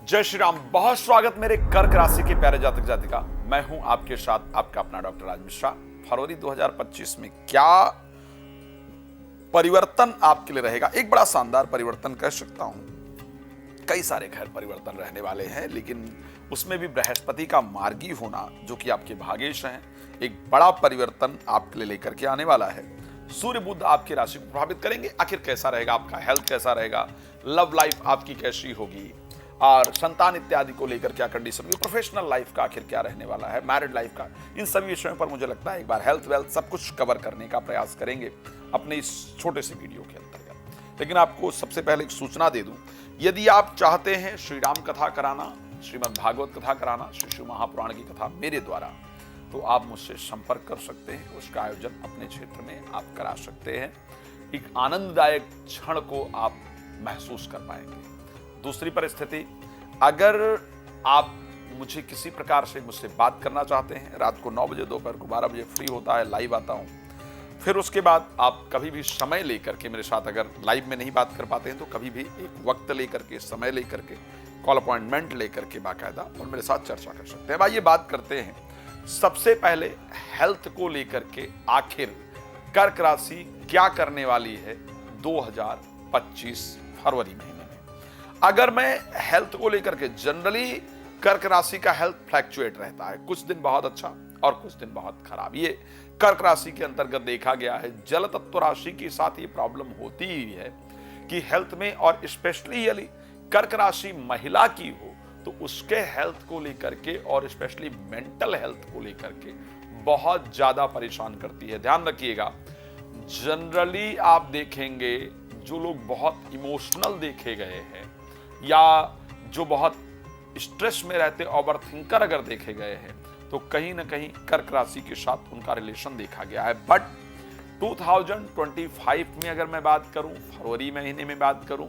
जय श्री राम। बहुत स्वागत मेरे कर्क राशि के प्यारे जातक जातिका। मैं हूं आपके साथ आपका अपना डॉक्टर राज मिश्रा। फरवरी 2025 में क्या परिवर्तन आपके लिए रहेगा? एक बड़ा शानदार परिवर्तन कह सकता हूं। कई सारे खैर परिवर्तन रहने वाले हैं, लेकिन उसमें भी बृहस्पति का मार्गी होना जो कि आपके भागेश हैं, एक बड़ा परिवर्तन आपके लिए लेकर के आने वाला है। सूर्य बुध आपकी राशि को प्रभावित करेंगे। आखिर कैसा रहेगा आपका हेल्थ, कैसा रहेगा लव लाइफ आपकी कैसी होगी, और संतान इत्यादि को लेकर क्या कंडीशन होगी, प्रोफेशनल लाइफ का आखिर क्या रहने वाला है, मैरिड लाइफ का, इन सभी विषयों पर मुझे लगता है एक बार हेल्थ वेल्थ सब कुछ कवर करने का प्रयास करेंगे अपने इस छोटे से वीडियो के अंतर्गत। लेकिन आपको सबसे पहले एक सूचना दे दूं, यदि आप चाहते हैं श्री राम कथा कराना, श्रीमद् भागवत कथा कराना, श्री शिव महापुराण की कथा मेरे द्वारा, तो आप मुझसे संपर्क कर सकते हैं। उसका आयोजन अपने क्षेत्र में आप करा सकते हैं। एक आनंददायक क्षण को आप महसूस कर पाएंगे। दूसरी परिस्थिति, अगर आप मुझे किसी प्रकार से मुझसे बात करना चाहते हैं, रात को 9 बजे, दोपहर को 12 बजे फ्री होता है, लाइव आता हूं। फिर उसके बाद आप कभी भी समय लेकर के मेरे साथ, अगर लाइव में नहीं बात कर पाते हैं तो कभी भी एक वक्त लेकर के, समय लेकर के, कॉल अपॉइंटमेंट लेकर के बाकायदा और मेरे साथ चर्चा कर सकते हैं। भाई ये बात करते हैं सबसे पहले हेल्थ को लेकर के। आखिर कर्क राशि क्या करने वाली है 2025 फरवरी महीने में? अगर मैं हेल्थ को लेकर के, जनरली कर्क राशि का हेल्थ फ्लैक्चुएट रहता है, कुछ दिन बहुत अच्छा और कुछ दिन बहुत खराब। ये कर्क राशि के अंतर्गत देखा गया है। जल तत्व राशि के साथ ये प्रॉब्लम होती ही है कि हेल्थ में, और स्पेशली यदि कर्क राशि महिला की हो तो उसके हेल्थ को लेकर के और स्पेशली मेंटल हेल्थ को लेकर के बहुत ज्यादा परेशान करती है। ध्यान रखिएगा, जनरली आप देखेंगे जो लोग बहुत इमोशनल देखे गए हैं या जो बहुत स्ट्रेस में रहते, ओवर थिंकर अगर देखे गए हैं, तो कहीं ना कहीं कर्क राशि के साथ उनका रिलेशन देखा गया है। बट 2025 में अगर मैं बात करूं, फरवरी महीने में बात करूं,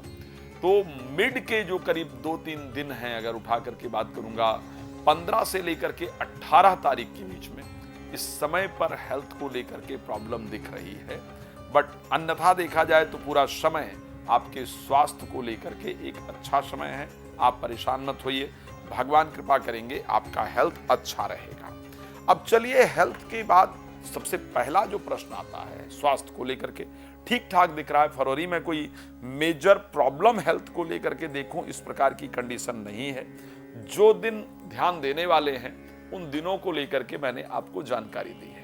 तो मिड के जो करीब 2-3 दिन हैं, अगर उठा करके बात करूंगा, 15 से लेकर के 18 तारीख के बीच में, इस समय पर हेल्थ को लेकर के प्रॉब्लम दिख रही है। बट अन्यथा देखा जाए तो पूरा समय आपके स्वास्थ्य को लेकर के एक अच्छा समय है। आप परेशान मत होइए, भगवान कृपा करेंगे, आपका हेल्थ अच्छा रहेगा। अब चलिए, हेल्थ के बाद सबसे पहला जो प्रश्न आता है स्वास्थ्य को लेकर के, ठीक ठाक दिख रहा है। फरवरी में कोई मेजर प्रॉब्लम हेल्थ को लेकर के देखूं, इस प्रकार की कंडीशन नहीं है। जो दिन ध्यान देने वाले हैं उन दिनों को लेकर के मैंने आपको जानकारी दी है।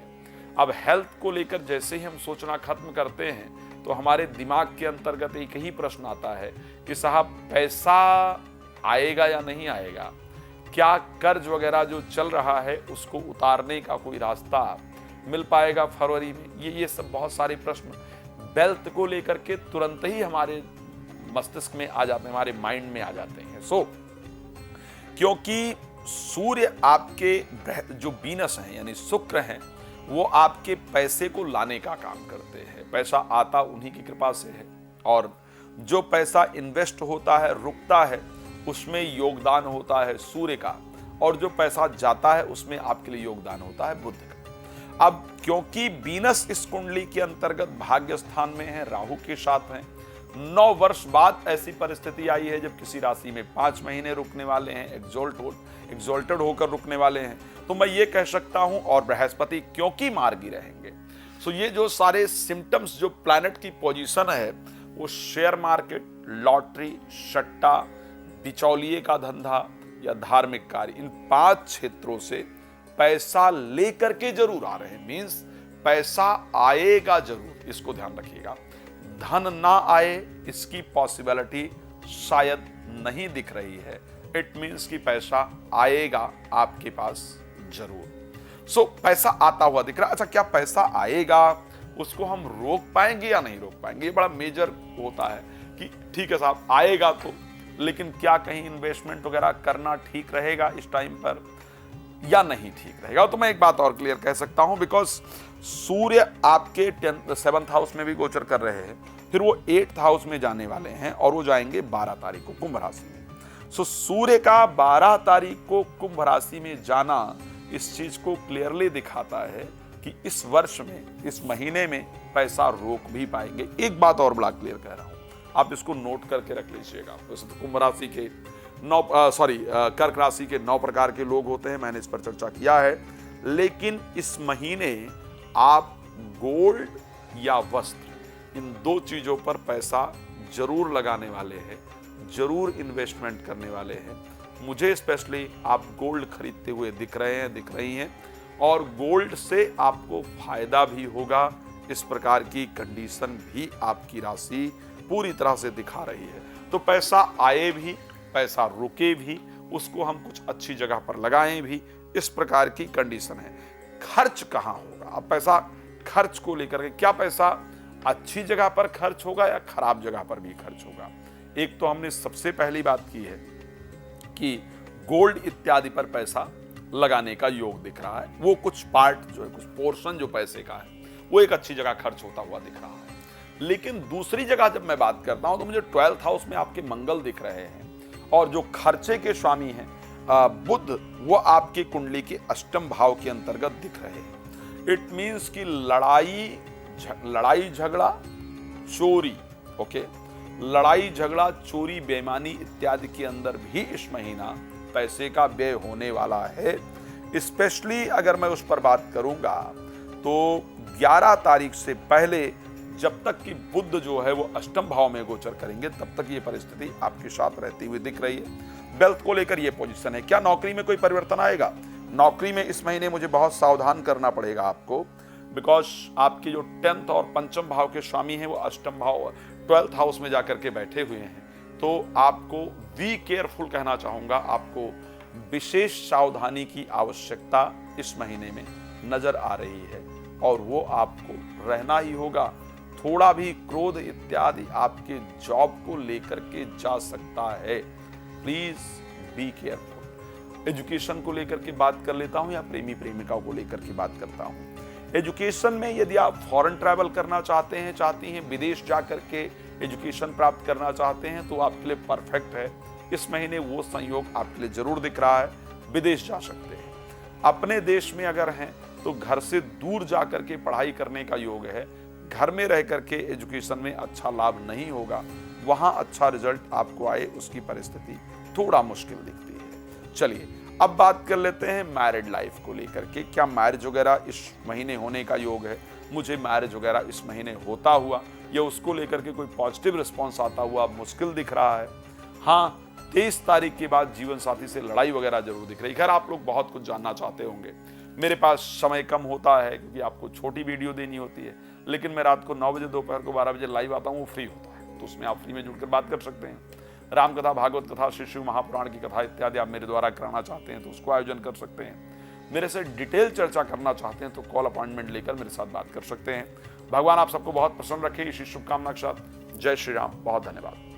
अब हेल्थ को लेकर जैसे ही हम सोचना खत्म करते हैं तो हमारे दिमाग के अंतर्गत एक ही प्रश्न आता है कि साहब पैसा आएगा या नहीं आएगा, क्या कर्ज वगैरह जो चल रहा है उसको उतारने का कोई रास्ता मिल पाएगा फरवरी में? ये सब बहुत सारे प्रश्न वेल्थ को लेकर के तुरंत ही हमारे मस्तिष्क में आ जाते हैं, हमारे माइंड में आ जाते हैं। क्योंकि सूर्य आपके जो वीनस हैं यानी शुक्र हैं, वो आपके पैसे को लाने का काम करते हैं। पैसा आता उन्हीं की कृपा से है, और जो पैसा इन्वेस्ट होता है, रुकता है, उसमें योगदान होता है सूर्य का, और जो पैसा जाता है उसमें आपके लिए योगदान होता है बुध का। अब क्योंकि वीनस इस कुंडली के अंतर्गत भाग्य स्थान में है, राहु के साथ है, 9 वर्ष बाद ऐसी परिस्थिति आई है जब किसी राशि में 5 महीने रुकने वाले हैं, एग्जॉल्टेड होकर रुकने वाले हैं, तो मैं ये कह सकता हूं। और बृहस्पति क्योंकि मार्गी रहेंगे, सो ये जो सारे सिम्टम्स, जो प्लैनेट की पोजीशन है, वो शेयर मार्केट, लॉटरी, सट्टा, बिचौलिए का धंधा या धार्मिक कार्य, इन 5 क्षेत्रों से पैसा लेकर के जरूर आ रहे हैं। मींस पैसा आएगा जरूर, इसको ध्यान रखिएगा। धन ना आए इसकी पॉसिबिलिटी शायद नहीं दिख रही है। इट मींस कि पैसा आएगा आपके पास जरूर। पैसा आता हुआ दिख रहा है। अच्छा, क्या पैसा आएगा, उसको हम रोक पाएंगे या नहीं रोक पाएंगे? ये बड़ा मेजर होता है कि ठीक है साहब आएगा तो, लेकिन क्या कहीं इन्वेस्टमेंट वगैरह करना ठीक रहेगा इस टाइम पर या नहीं ठीक रहेगा? तो मैं एक बात और क्लियर कह सकता हूं, बिकॉज सूर्य आपके 7th हाउस में भी गोचर कर रहे हैं, फिर वो 8th हाउस में जाने वाले हैं, और वो जाएंगे 12 तारीख को कुंभ राशि में। सूर्य का 12 तारीख को कुंभ राशि में जाना इस चीज को क्लियरली दिखाता है कि इस वर्ष में, इस महीने में पैसा रोक भी पाएंगे। एक बात और बड़ा क्लियर कह रहा हूं, आप इसको नोट करके रख लीजिएगा। वैसे तो कुंभ राशि के कर्क राशि के 9 प्रकार के लोग होते हैं, मैंने इस पर चर्चा किया है। लेकिन इस महीने आप गोल्ड या वस्त्र, इन 2 चीजों पर पैसा जरूर लगाने वाले हैं, जरूर इन्वेस्टमेंट करने वाले हैं। मुझे स्पेशली आप गोल्ड खरीदते हुए दिख रही हैं और गोल्ड से आपको फायदा भी होगा, इस प्रकार की कंडीशन भी आपकी राशि पूरी तरह से दिखा रही है। तो पैसा आए भी, पैसा रुके भी, उसको हम कुछ अच्छी जगह पर लगाएं भी, इस प्रकार की कंडीशन है। खर्च कहाँ होगा? अब पैसा खर्च को लेकर के, क्या पैसा अच्छी जगह पर खर्च होगा या खराब जगह पर भी खर्च होगा? एक तो हमने सबसे पहली बात की है कि गोल्ड इत्यादि पर पैसा लगाने का योग दिख रहा है। वो कुछ पार्ट जो है, कुछ पोर्शन जो पैसे का है, वो एक अच्छी जगह खर्च होता हुआ दिख रहा है। लेकिन दूसरी जगह जब मैं बात करता हूं तो मुझे 12th हाउस में आपके मंगल दिख रहे हैं और जो खर्चे के स्वामी हैं बुध, वो आपकी कुंडली के 8वें भाव के अंतर्गत दिख रहे हैं। इट मीन्स कि लड़ाई झगड़ा, चोरी, ओके, लड़ाई झगड़ा, चोरी, बेईमानी इत्यादि के अंदर भी इस महीना पैसे का व्यय होने वाला है। स्पेशली अगर मैं उस पर बात करूंगा तो 11 तारीख से पहले, जब तक कि बुध जो है वो 8वें भाव में गोचर करेंगे, तब तक ये परिस्थिति आपके साथ रहती हुई दिख रही है। वेल्थ को लेकर ये पोजीशन है। क्या नौकरी में कोई परिवर्तन आएगा? नौकरी में इस महीने मुझे बहुत सावधान करना पड़ेगा आपको, बिकॉज आपके जो 10th और 5वें भाव के स्वामी हैं वो 8वें भाव 12th हाउस में जाकर के बैठे हुए हैं। तो आपको बी केयरफुल कहना चाहूंगा, आपको विशेष सावधानी की आवश्यकता इस महीने में नजर आ रही है और वो आपको रहना ही होगा। थोड़ा भी क्रोध इत्यादि आपके जॉब को लेकर के जा सकता है, प्लीज बी केयरफुल। एजुकेशन को लेकर के बात कर लेता हूं या प्रेमी प्रेमिकाओं को लेकर के बात करता हूं। एजुकेशन में यदि आप फॉरेन ट्रैवल करना चाहती हैं, विदेश जाकर के एजुकेशन प्राप्त करना चाहते हैं, तो आपके लिए परफेक्ट है। इस महीने वो संयोग आपके लिए जरूर दिख रहा है, विदेश जा सकते हैं। अपने देश में अगर हैं तो घर से दूर जाकर के पढ़ाई करने का योग है। घर में रह करके एजुकेशन में अच्छा लाभ नहीं होगा, वहां अच्छा रिजल्ट आपको आए उसकी परिस्थिति थोड़ा मुश्किल दिखती है। चलिए अब बात कर लेते हैं मैरिड लाइफ को लेकर के। क्या मैरिज वगैरह इस महीने होने का योग है? मुझे मैरिज वगैरह इस महीने होता हुआ या उसको लेकर के कोई पॉजिटिव रिस्पॉन्स आता हुआ मुश्किल दिख रहा है। हाँ, 23 तारीख के बाद जीवन साथी से लड़ाई वगैरह जरूर दिख रही है। खैर, आप लोग बहुत कुछ जानना चाहते होंगे। मेरे पास समय कम होता है क्योंकि आपको छोटी वीडियो देनी होती है, लेकिन मैं रात को 9 बजे, दोपहर को 12 बजे लाइव आता हूँ, वो फ्री होता है, तो उसमें आप फ्री में जुड़कर बात कर सकते हैं। राम कथा, भागवत कथा, श्री शिव महापुराण की कथा इत्यादि आप मेरे द्वारा कराना चाहते हैं तो उसको आयोजन कर सकते हैं। मेरे से डिटेल चर्चा करना चाहते हैं तो कॉल अपॉइंटमेंट लेकर मेरे साथ बात कर सकते हैं। भगवान आप सबको बहुत प्रसन्न रखे, इसी शुभकामना के साथ जय श्री राम। बहुत धन्यवाद।